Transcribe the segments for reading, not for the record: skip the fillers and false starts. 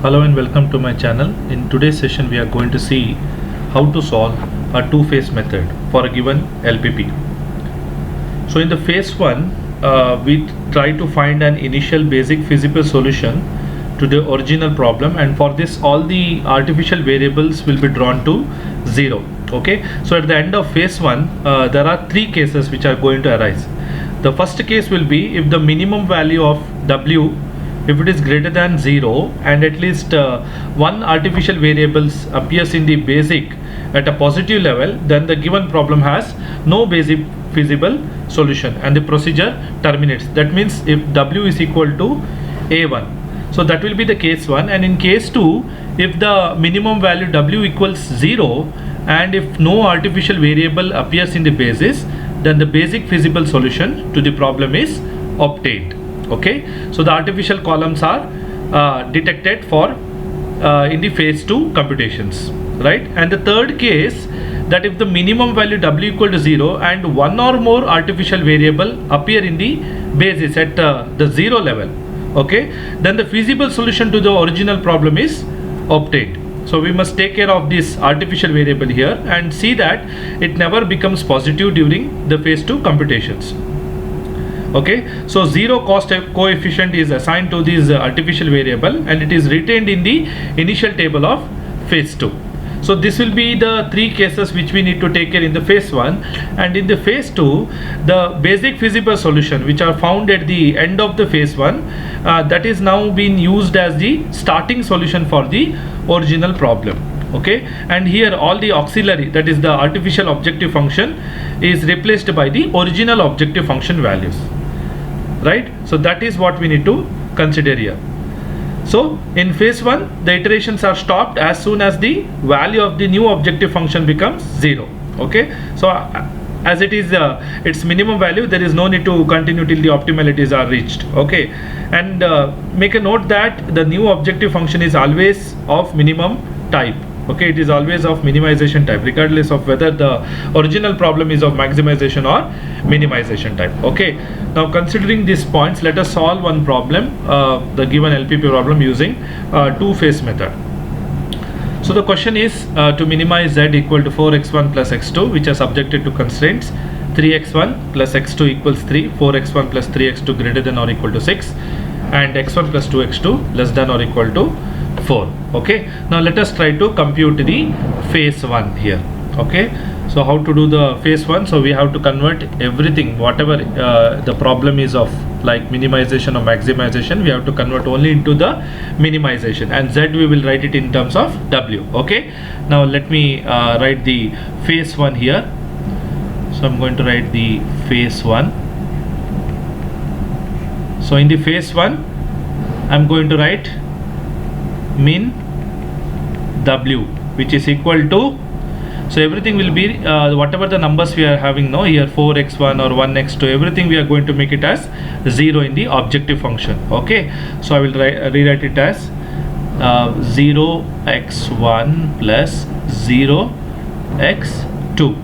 Hello and welcome to my channel. In today's session we are going to see how to solve a two-phase method for a given LPP. So in the phase 1 we try to find an initial basic feasible solution to the original problem, and for this all the artificial variables will be drawn to 0. Okay, so at the end of phase 1 there are three cases which are going to arise. The first case will be if the minimum value of W, if it is greater than 0 and at least one artificial variables appears in the basic at a positive level, then the given problem has no basic feasible solution and the procedure terminates. That means if W is equal to A1, so that will be the case 1, and in case 2, if the minimum value W equals 0 and if no artificial variable appears in the basis, then the basic feasible solution to the problem is obtained. Okay, so the artificial columns are detected for in the phase 2 computations, right? And the third case, that if the minimum value W equal to 0 and one or more artificial variable appear in the basis at the 0 level, okay, then the feasible solution to the original problem is obtained. So we must take care of this artificial variable here and see that it never becomes positive during the phase 2 computations. Okay, so 0 cost coefficient is assigned to this artificial variable and it is retained in the initial table of phase 2. So this will be the three cases which we need to take care in the phase 1, and in the phase 2 the basic feasible solution which are found at the end of the phase 1 that is now being used as the starting solution for the original problem. Okay, and here all the auxiliary, that is the artificial objective function, is replaced by the original objective function values, right? So that is what we need to consider here. So in phase 1 the iterations are stopped as soon as the value of the new objective function becomes 0. Okay, so as it is its minimum value, there is no need to continue till the optimalities are reached. Okay, and make a note that the new objective function is always of minimum type. Okay, it is always of minimization type regardless of whether the original problem is of maximization or minimization type. Okay, now considering these points, let us solve one problem, the given LPP problem, using two-phase method. So the question is to minimize Z equal to 4x1 plus x2, which are subjected to constraints 3x1 plus x2 equals 3, 4x1 plus 3x2 greater than or equal to 6, and x1 plus 2x2 less than or equal to 4. Okay, now let us try to compute the phase 1 here. Okay, so how to do the phase 1? So we have to convert everything, whatever the problem is of like minimization or maximization, we have to convert only into the minimization, and Z we will write it in terms of W. Okay, now let me write the phase 1 here. So I'm going to write the phase 1. So in the phase 1 I'm going to write min W, which is equal to, so everything will be whatever the numbers we are having now here, 4x1 or 1x2, everything we are going to make it as 0 in the objective function. Okay, so I will rewrite it as 0x1 plus 0x2.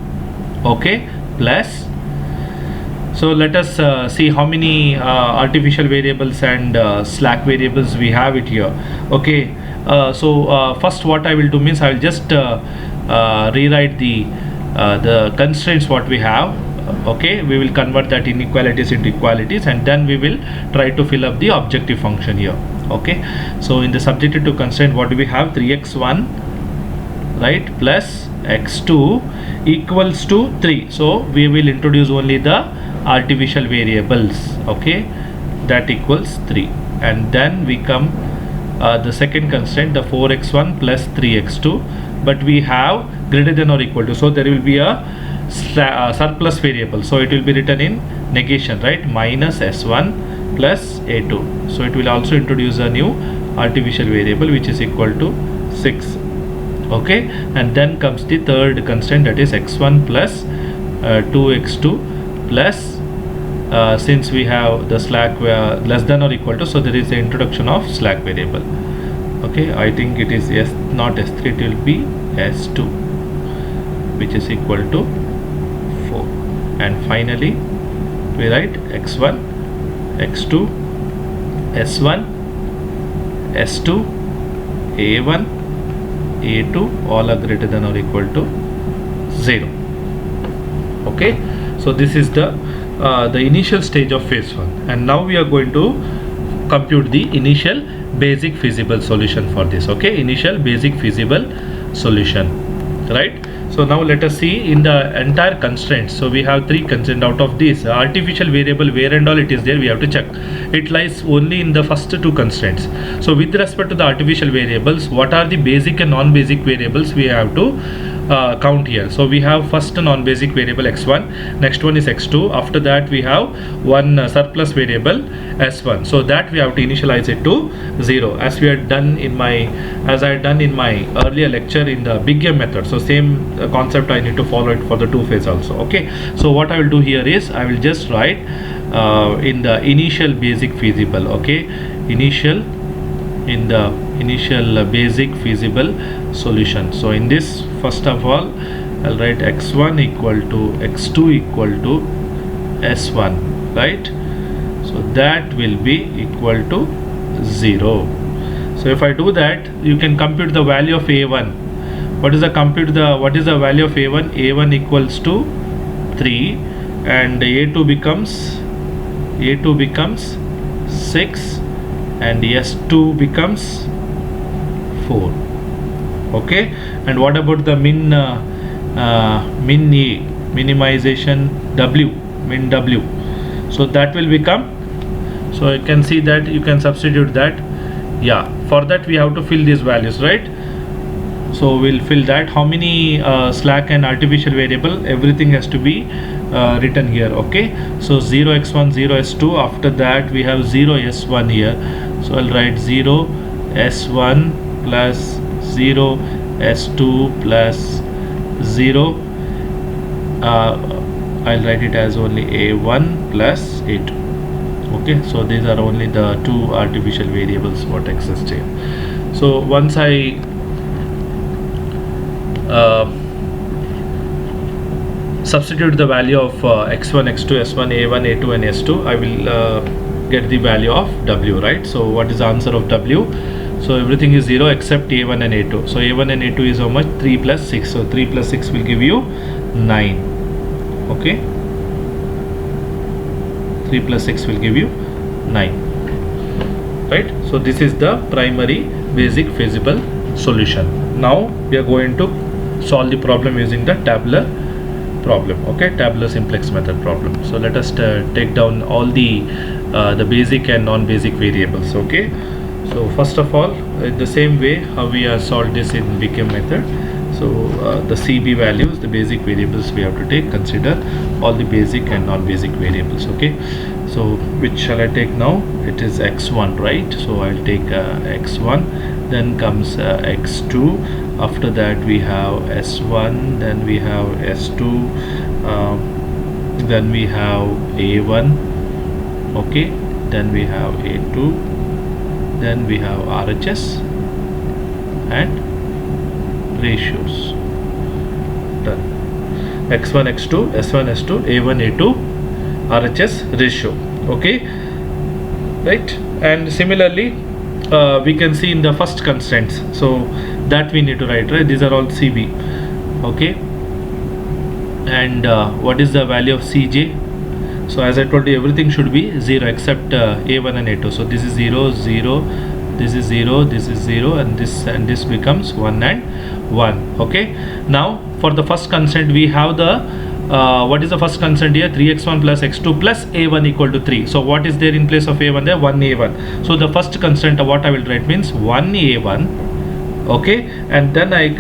Okay, plus, so let us see how many artificial variables and slack variables we have it here. Okay, so first what I will do means I will just rewrite the constraints what we have. Okay, we will convert that inequalities into equalities, and then we will try to fill up the objective function here. Okay, so in the subjected to constraint, what do we have? 3x1, right, plus x2 equals to 3. So we will introduce only the artificial variables. Okay, that equals 3, and then we come the second constraint, the 4x1 plus 3x2, but we have greater than or equal to, so there will be a surplus variable, so it will be written in negation, right, minus s1 plus a2. So it will also introduce a new artificial variable which is equal to 6. Okay, and then comes the third constraint, that is x1 plus 2x2 plus since we have the slack less than or equal to, so there is the introduction of slack variable. Okay, I think it is S, not S3, it will be S2, which is equal to 4, and finally we write x1, x2, s1, s2 a1, a2 all are greater than or equal to 0. Okay, so this is the initial stage of phase 1, and now we are going to compute the initial basic feasible solution for this. Okay, initial basic feasible solution, right? So now let us see in the entire constraints. So we have 3 constraints. Out of these, artificial variable where and all it is there, we have to check. It lies only in the first 2 constraints. So with respect to the artificial variables, what are the basic and non-basic variables we have to count here? So we have first non-basic variable x1, next one is x2, after that we have one surplus variable s1. So that we have to initialize it to 0, as we had done in my earlier lecture in the big M method. So same concept I need to follow it for the 2 phase also. Okay, so what I will do here is I will just write in the initial basic feasible. Okay, initial basic feasible solution. So in this, first of all I'll write x1 equal to x2 equal to s1, right? So that will be equal to 0. So if I do that, you can compute the value of a1. What is the value of a1? a1 equals to 3, and a2 becomes 6, and s2 becomes 4. Okay, and what about the min minimization w, min w? So that will become, so you can see that you can substitute that. Yeah, for that we have to fill these values, right? So we'll fill that. How many slack and artificial variable, everything has to be written here. Okay, so 0 x1, 0 s2, after that we have 0 s1 here. So I'll write 0 s1 plus 0 s2 plus 0. I'll write it as only a1 plus a2. Okay, so these are only the 2 artificial variables what exist here. So once I substitute the value of x1, x2, s1, a1, a2 and s2, I will get the value of w, right? So what is the answer of w? So everything is 0 except a1 and a2. So a1 and a2 is how much? 3 plus 6. So 3 plus 6 will give you 9. Okay, 3 plus 6 will give you 9, right? So this is the primary basic feasible solution. Now we are going to solve the problem using the tabular problem. Okay, tabular simplex method problem. So let us take down all the basic and non-basic variables. Okay, so first of all, the same way how we have solved this in big M method. So the CB values, the basic variables we have to take, consider all the basic and non-basic variables. Okay, so which shall I take now? It is x1, right? So I'll take x1, then comes x2, after that we have s1, then we have s2, then we have a1, okay, then we have a2, then we have RHS and ratios. Done. x1, x2, s1, s2, a1, a2, RHS ratio. Okay, right? And similarly we can see in the first constraints, so that we need to write, right? These are all CB. Okay, and what is the value of CJ? So as I told you, everything should be 0 except a1 and a2. So this is 0, 0, this is 0, this is 0, and this becomes 1 and 1. Okay, now for the first constraint we have the what is the first constraint here? 3x1 plus x2 plus a1 equal to 3. So what is there in place of a1 there? 1a1. So the first constraint, what I will write means 1a1. Okay, and then I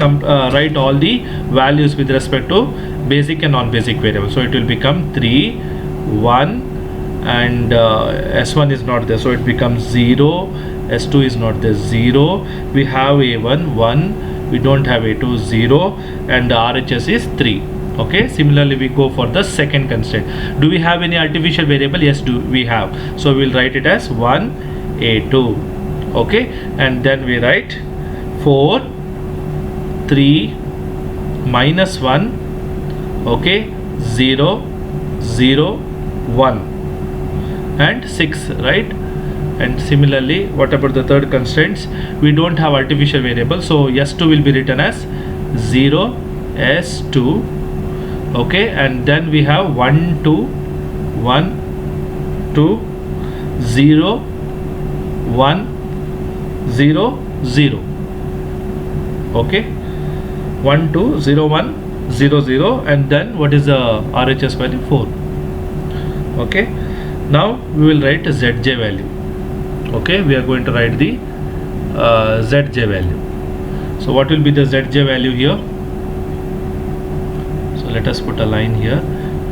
write all the values with respect to basic and non-basic variables. So it will become 3, 1, and s1 is not there, so it becomes 0. S2 is not there, 0. We have a1, 1. We don't have a2, 0, and the RHS is 3. Okay, similarly we go for the second constraint. Do we have any artificial variable? Yes, we have. So we'll write it as 1, a2. Okay, and then we write 4, 3, minus 1, okay, 0, 0, 1, and 6, right? And similarly, what about the third constraints? We don't have artificial variable, so s2 will be written as 0 s2. Okay, and then we have 1 2 1 2 0 1 0 0. Okay, 1 2 0 1 0 0, and then what is the RHS value? 4. Okay, now we will write a ZJ value. Okay, we are going to write the ZJ value. So what will be the ZJ value here? So let us put a line here,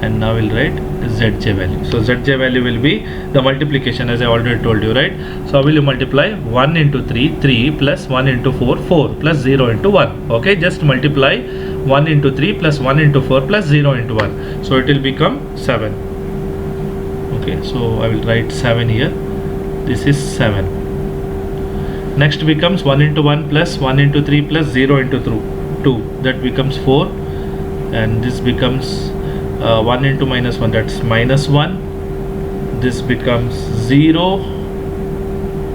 and now we'll write ZJ value. So ZJ value will be the multiplication, as I already told you, right? So how will you multiply? 1 into 3 3 plus 1 into 4 4 plus 0 into 1. Okay, just multiply 1 into 3 plus 1 into 4 plus 0 into 1. So it will become 7. Okay, so I will write 7 here. This is 7. Next becomes 1 into 1 plus 1 into 3 plus 0 into 2. That becomes 4. And this becomes 1 into minus 1, that's minus 1. This becomes 0,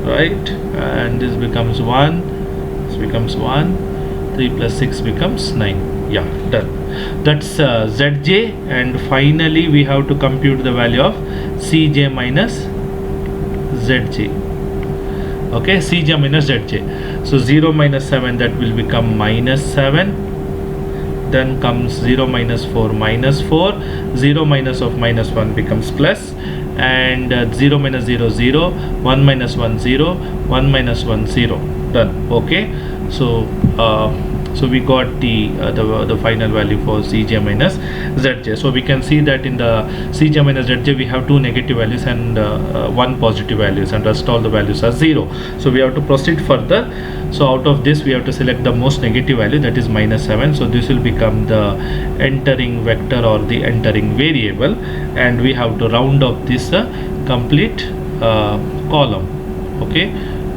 right? And this becomes 1. This becomes 1. 3 plus 6 becomes 9. Yeah, done. That's ZJ. And finally we have to compute the value of CJ minus ZJ. Okay, CJ minus ZJ. So 0 minus 7, that will become minus 7. Then comes 0 minus 4 minus 4. 0 minus of minus 1 becomes plus. And 0 minus 0 0. 1 minus 1 0. 1 minus 1 0. Done. Okay, so so we got the final value for CJ minus ZJ. So we can see that in the CJ minus ZJ we have 2 negative values and 1 positive values, and rest all the values are 0. So we have to proceed further. So out of this we have to select the most negative value, that is minus 7. So this will become the entering vector or the entering variable, and we have to round up this complete column. Okay,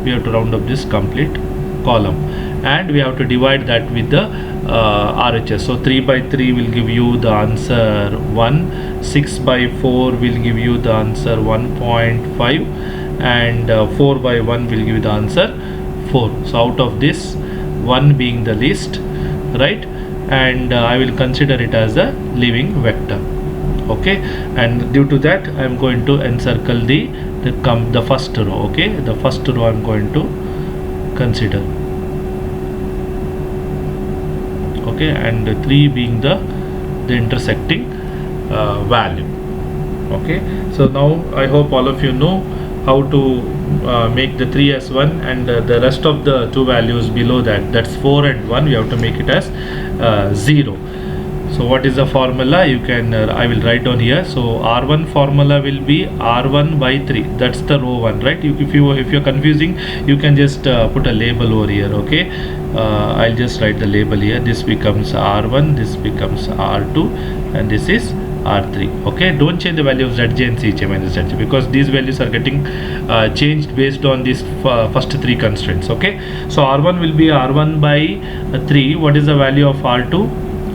we have to round up this complete column, and we have to divide that with the RHS. So 3 by 3 will give you the answer 1. 6 by 4 will give you the answer 1.5, and 4 by 1 will give you the answer 4. So out of this, 1 being the least, right? And I will consider it as a leaving vector. Okay, and due to that I am going to encircle the first row. Okay, the first row I am going to consider. Okay, and 3 being the intersecting value. Okay, so now I hope all of you know how to make the 3 as 1, and the rest of the 2 values below that, that's 4 and 1, we have to make it as 0. So what is the formula? You can I will write down here. So R1 formula will be R1 by 3. That's the row 1, right? If you're confusing, you can just put a label over here. Okay, I'll just write the label here. This becomes R1, this becomes R2, and this is R3. Okay, don't change the value of ZJ and CJ minus ZJ, because these values are getting changed based on these first 3 constraints. Okay, so R1 will be R1 by 3. What is the value of R2?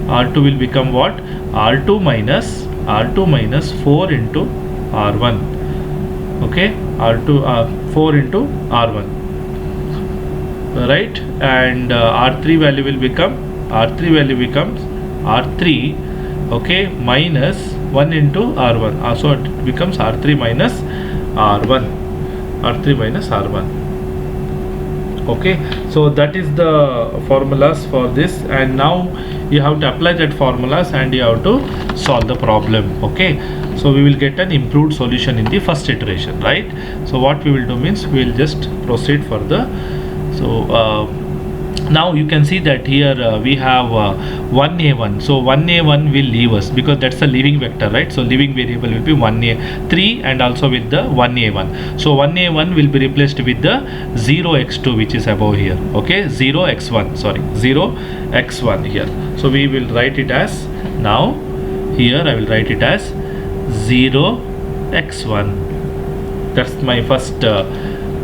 R2 will become what? R2 minus 4 into R1. Okay, R2 4 into R1, right? And R3 value will become becomes R3, okay, minus 1 into R1. So it becomes R3 minus R1. Okay, so that is the formulas for this, and now you have to apply that formulas and you have to solve the problem. Okay, so we will get an improved solution in the first iteration, right? So what we will do means we will just proceed further. So now you can see that here we have 1a1. So 1a1 will leave us because that's a leaving vector, right? So leaving variable will be 1a3 and also with the 1a1. So 1a1 will be replaced with the 0x2, which is above here. Okay, 0x1, sorry, 0x1 here. So we will write it as, now here I will write it as 0x1. That's my first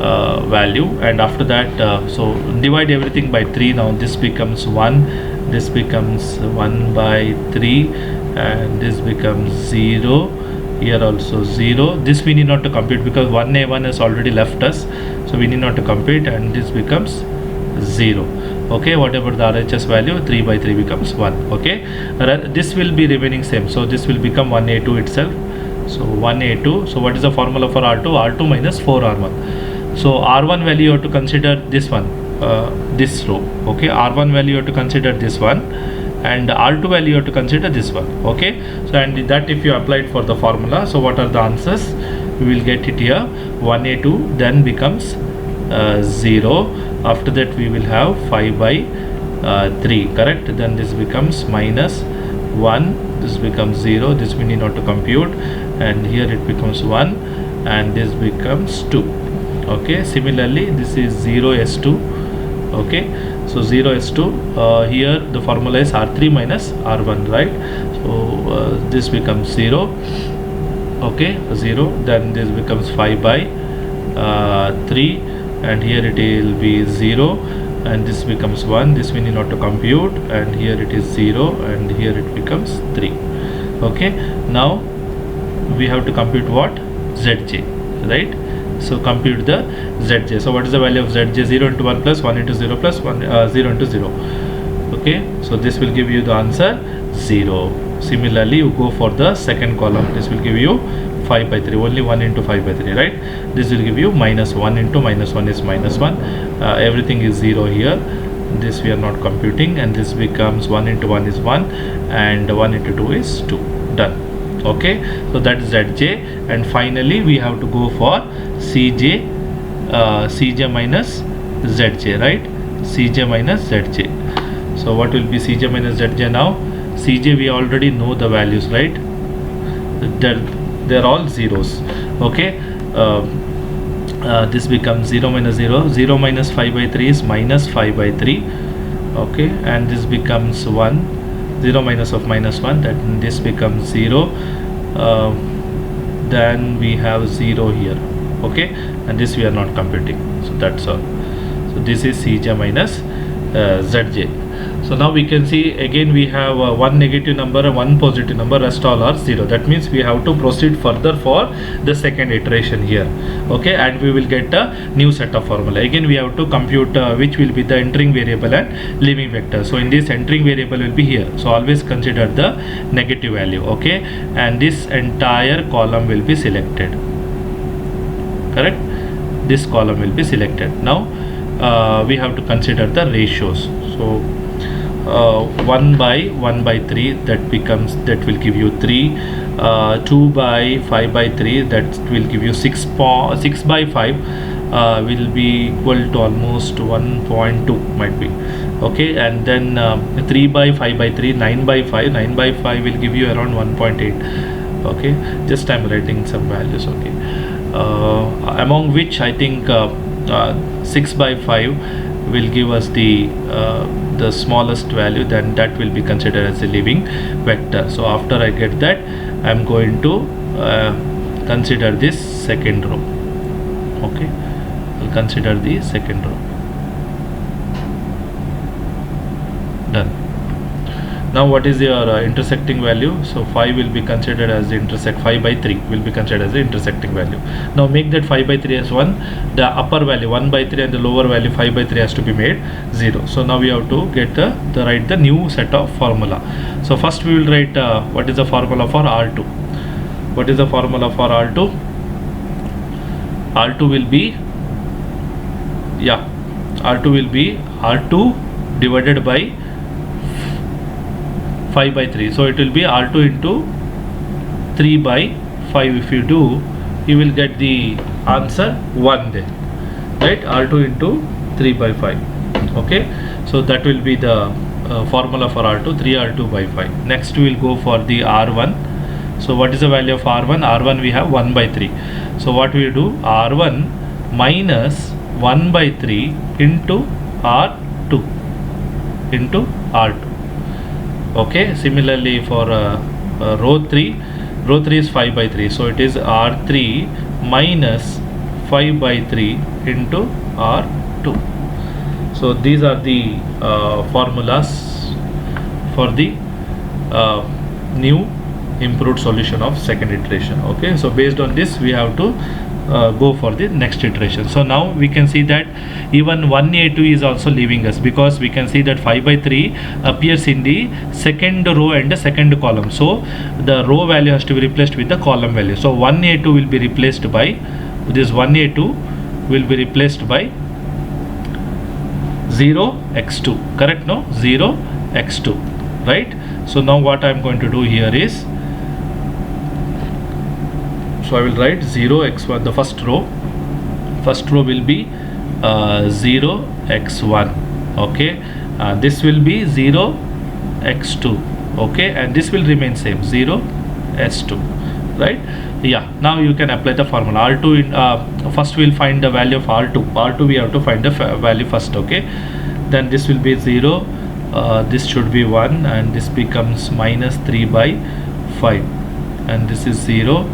value, and after that so divide everything by 3. Now this becomes 1, this becomes 1 by 3, and this becomes 0, here also 0. This we need not to compute because 1a1 has already left us, so we need not to compute, and this becomes 0. Okay, whatever the RHS value, 3 by 3 becomes 1. Okay, this will be remaining same, so this will become 1a2 itself. So 1a2. So what is the formula for R2? R2 minus 4R1. So R1 value you have to consider this one, this row. Okay, R1 value you have to consider this one, and R2 value you have to consider this one. Okay, so and that if you applied for the formula, so what are the answers? We will get it here. 1a2 then becomes 0. After that we will have 5 by 3, correct? Then this becomes minus 1, this becomes 0, this we need not to compute, and here it becomes 1, and this becomes 2. Okay, similarly this is 0s2. Okay, so 0s2, here the formula is R3 minus R1, right? So this becomes 0. Okay, 0, then this becomes 5 by 3, and here it will be 0, and this becomes 1, this we need not to compute, and here it is 0, and here it becomes 3. Okay, now we have to compute what? Zj, right? So compute the Zj. So what is the value of Zj? 0 into 1 plus 1 into 0 plus 1, 0 into 0. Okay, so this will give you the answer 0. Similarly, you go for the second column, this will give you 5 by 3, only 1 into 5 by 3, right? This will give you minus 1 into minus 1 is minus 1. Everything is 0 here. This we are not computing, and this becomes 1 into 1 is 1, and 1 into 2 is 2. Done. Okay, so that is Zj, and finally we have to go for Cj, Cj minus Zj, right? Cj minus Zj. So what will be Cj minus Zj now? Cj we already know the values, right? They're all zeros. Okay, this becomes 0 minus 0. 0 minus 5 by 3 is minus 5 by 3. Okay, and this becomes 1. 0 minus of minus 1, that this becomes 0. Then we have 0 here. Okay, and this we are not computing, so that's all. So this is Cj minus Zj. So now we can see again we have one negative number and one positive number, rest all are 0. That means we have to proceed further for the second iteration here. Okay, and we will get a new set of formula. Again we have to compute which will be the entering variable and leaving vector. So in this, entering variable will be here, so always consider the negative value. Okay, and this entire column will be selected, correct? This column will be selected. Now we have to consider the ratios. So 1 by 1 by 3, that becomes, that will give you 3. 2 by 5 by 3, that will give you 6 by 5 will be equal to almost 1.2 might be. Okay, and then 3 by 5 by 3, 9 by 5, 9 by 5 will give you around 1.8. okay, just I'm writing some values. Okay, among which I think 6 by 5 will give us the smallest value, then that will be considered as a leaving vector. So after I get that, I'm going to consider this second row. Okay, I'll consider the second row. Done. Now what is your intersecting value? So 5 will be considered as the 5 by 3 will be considered as the intersecting value. Now make that 5 by 3 as 1, the upper value 1 by 3 and the lower value 5 by 3 has to be made 0. So now we have to get write the new set of formula. So first we will write what is the formula for R2. What is the formula for R2? R2 will be, yeah, R2 will be R2 divided by 5 by 3. So it will be R2 into 3 by 5. If you do, you will get the answer 1 there, right? R2 into 3 by 5. Okay, so that will be the formula for R2, 3R2 by 5. Next we will go for the R1. So what is the value of R1? R1 we have 1 by 3. So what we do? R1 minus 1 by 3 into R2 into R2. Okay, similarly for row 3 is 5 by 3, so it is R3 minus 5 by 3 into R2. So these are the formulas for the new improved solution of second iteration. Okay, so based on this we have to go for the next iteration. So now we can see that even 1a2 is also leaving us, because we can see that 5 by 3 appears in the second row and the second column. So the row value has to be replaced with the column value. So 1a2 will be replaced by this 1a2 will be replaced by 0x2, correct? No, 0x2, right? So now what I am going to do here is, so I will write 0x1, the first row will be 0x1, okay, this will be 0x2, okay, and this will remain same, 0s2, right? Yeah, now you can apply the formula. R2 in first we will find the value of R2 we have to find the value first, okay, then this will be 0, this should be 1, and this becomes minus 3 by 5, and this is 0,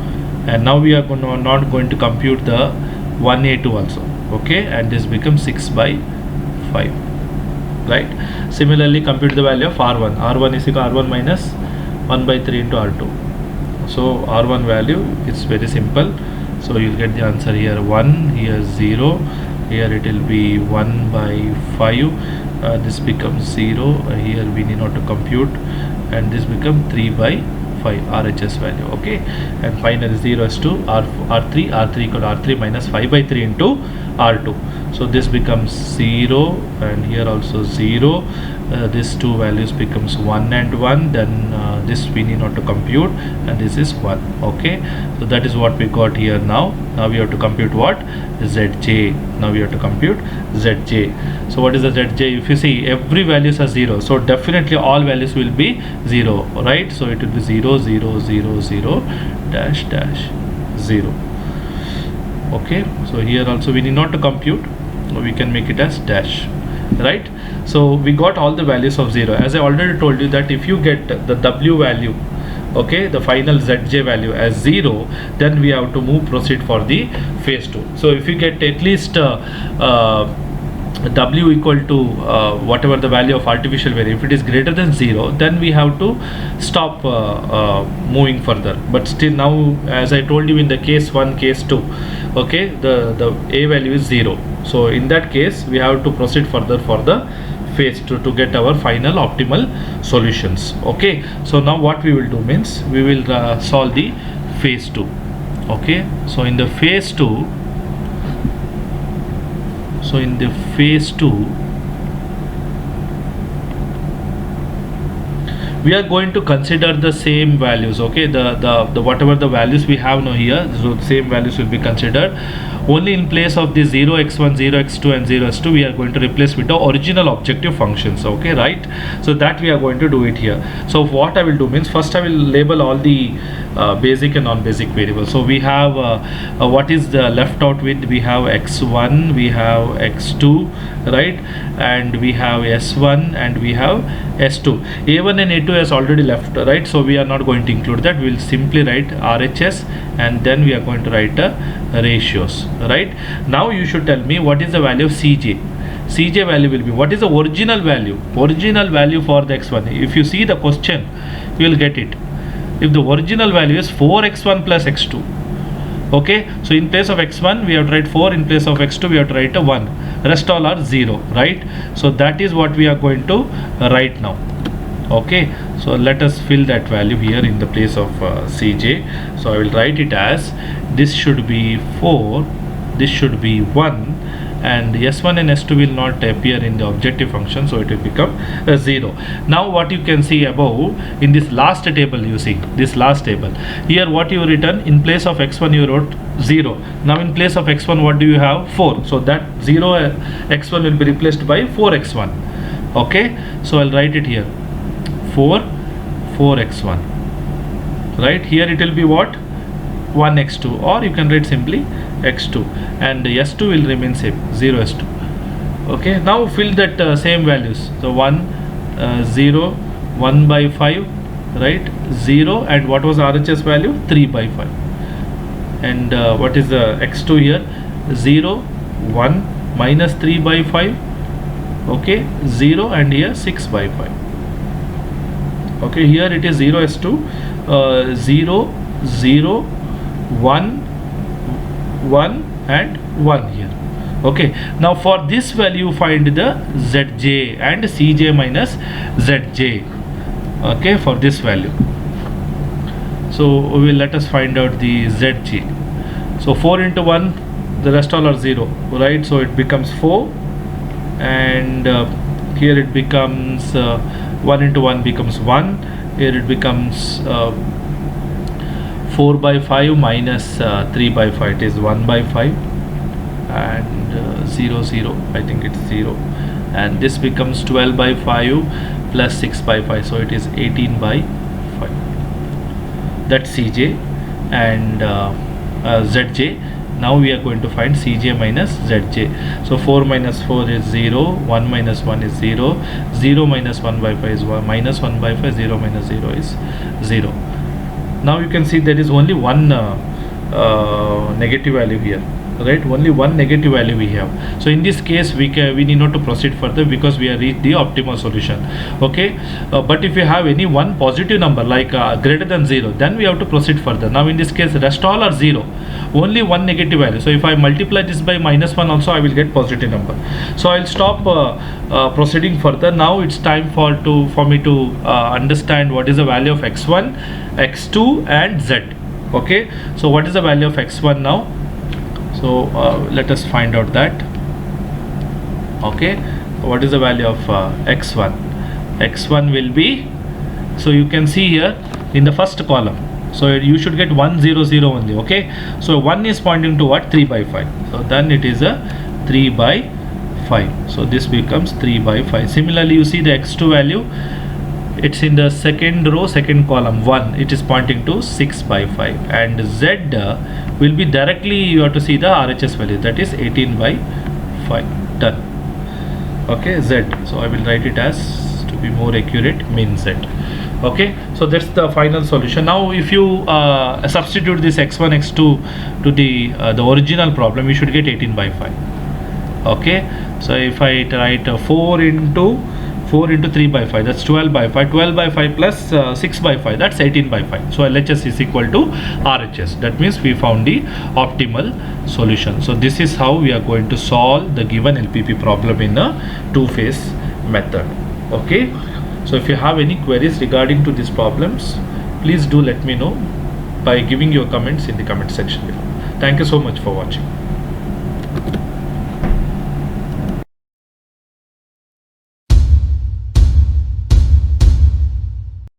and now we are not going to compute the 1a2 also, okay, and this becomes 6 by 5, right? Similarly compute the value of R1 is equal to R1 minus 1 by 3 into R2. So R1 value is very simple, so you'll get the answer here 1, here 0, here it will be 1 by 5, this becomes 0, here we need not to compute, and this becomes 3 by 5 RHS value, okay, and finally 0 is to R3 equal to R3 minus 5 by 3 into R2. So this becomes 0, and here also 0, these two values becomes 1 and 1, then this we need not to compute, and this is 1, okay. So that is what we got here. Now we have to compute what? Zj. Now we have to compute Zj. So what is the Zj? If you see, every values are 0, so definitely all values will be 0, right? So it will be 0 0 0 0 dash dash 0, okay. So here also we need not to compute, we can make it as dash, right? So we got all the values of 0. As I already told you that if you get the W value, okay, the final Zj value as 0, then we have to proceed for the phase 2. So if you get at least W equal to whatever the value of artificial variable, if it is greater than 0, then we have to stop moving further. But still now, as I told you in the case 1, case 2, okay, the A value is 0. So in that case we have to proceed further for the phase 2 to get our final optimal solutions, okay. So now what we will do means we will solve the phase 2, okay. So in the phase 2, we are going to consider the same values, okay, the whatever the values we have now here, so the same values will be considered. Only in place of the 0x1, 0x2 and 0s2 we are going to replace with the original objective functions, okay, right? So that we are going to do it here. So what I will do means, first I will label all the basic and non-basic variables. So we have what is the left out with, we have x1, we have x2, right, and we have s1 and we have s2. a1 and a2 has already left, right? So we are not going to include that. We will simply write RHS, and then we are going to write ratios, right? Now you should tell me what is the value of Cj value will be, what is the original value for the x1. If you see the question, you will get it. If the original value is 4x1 plus x2, okay, so in place of x1 we have to write 4, in place of x2 we have to write a 1, rest all are 0, right? So that is what we are going to write now, okay. So let us fill that value here in the place of Cj. So I will write it as, this should be 4, this should be 1, and s1 and s2 will not appear in the objective function, so it will become 0. Now what you can see above in this last table, you see this last table here, what you written, in place of x1 you wrote 0. Now in place of x1 what do you have? 4. So that 0 x1 will be replaced by 4x1, okay. So I'll write it here 4x1, right? Here it will be what? 1x2, or you can write simply x2, and s2 will remain same, 0s2, okay. Now fill that same values, so 1 0 1 by 5, right, 0, and what was RHS value? 3 by 5, and what is the x2 here? 0 1 minus 3 by 5, okay, 0, and here 6 by 5, okay. Here it is 0s2, 0 0 1 1 and 1 here. Okay, now for this value find the zj and cj minus zj. Okay, for this value, so we will let us find out the zg. So 4 into 1, the rest all are 0, right? So it becomes 4, and here it becomes 1 into 1 becomes 1. Here it becomes 4 by 5 minus 3 by 5, it is 1 by 5, and 0 0, I think it's 0, and this becomes 12 by 5 plus 6 by 5, so it is 18 by 5. That's cj and zj. Now we are going to find cj minus zj. So 4 minus 4 is 0, 1 minus 1 is 0, 0 minus 1 by 5 is 1, minus 1 by 5, 0 minus 0 is 0. Now you can see there is only one negative value here, right? Only one negative value we have. So in this case we need not to proceed further because we have reached the optimal solution. Okay, but if you have any one positive number like greater than 0, then we have to proceed further. Now in this case rest all are 0, only one negative value. So if I multiply this by minus 1 also, I will get positive number. So I'll stop proceeding further. Now it's time for me to understand what is the value of x1, x2 and z. Okay, so what is the value of x1 now? So let us find out that. Okay, what is the value of x1? X1 will be, so you can see here in the first column, so you should get 1 0 0 only. Okay, so 1 is pointing to what? 3 by 5, so then it is a 3 by 5, so this becomes 3 by 5. Similarly, you see the x2 value, it's in the second row, second column, 1, it is pointing to 6 by 5, and z will be directly, you have to see the RHS value, that is 18 by 5. Done. Okay, z, so I will write it as, to be more accurate, min z. Okay, so that's the final solution. Now if you substitute this x1 x2 to the original problem, you should get 18 by 5. Okay, so if I write 4 into 3 by 5, that's 12 by 5, 12 by 5 plus 6 by 5, that's 18 by 5. So LHS is equal to RHS. That means we found the optimal solution. So this is how we are going to solve the given LPP problem in a two-phase method. Okay, so if you have any queries regarding to these problems, please do let me know by giving your comments in the comment section below. Thank you so much for watching.